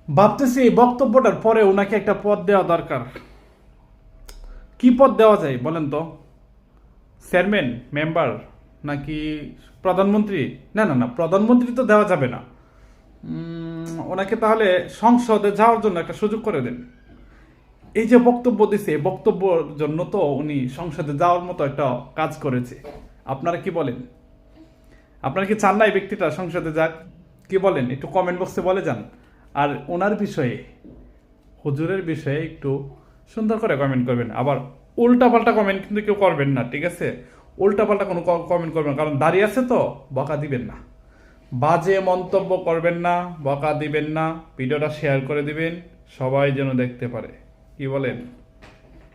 ভাবতেছি এই বক্তব্যটার পরে ওনাকে একটা পদ দেওয়া দরকার। কি পদ দেওয়া যায় বলেন তো? চেয়ারম্যান, মেম্বার, নাকি প্রধানমন্ত্রী? না না না, প্রধানমন্ত্রী তো দেওয়া যাবে না। ওনাকে তাহলে সংসদে যাওয়ার জন্য একটা সুযোগ করে দেন। এই যে বক্তব্য দিছে, বক্তব্যের জন্য তো উনি সংসদে যাওয়ার মতো একটা কাজ করেছে। আপনারা কি বলেন? আপনারা কি চান না এই ব্যক্তিটা সংসদে যাক? কি বলেন? একটু কমেন্ট বক্সে বলে যান। আর ওনার বিষয়ে, হুজুরের বিষয়ে একটু সুন্দর করে কমেন্ট করবেন। আবার উল্টা পাল্টা কমেন্ট কিন্তু কেউ করবেন না, ঠিক আছে? উল্টা পাল্টা কোনো কমেন্ট করবেন না, কারণ দাঁড়িয়ে আছে তো, বকা দিবেন না। বাজে মন্তব্য করবেন না, বকা দিবেন না। ভিডিওটা শেয়ার করে দিবেন, সবাই যেন দেখতে পারে। কি বলেন?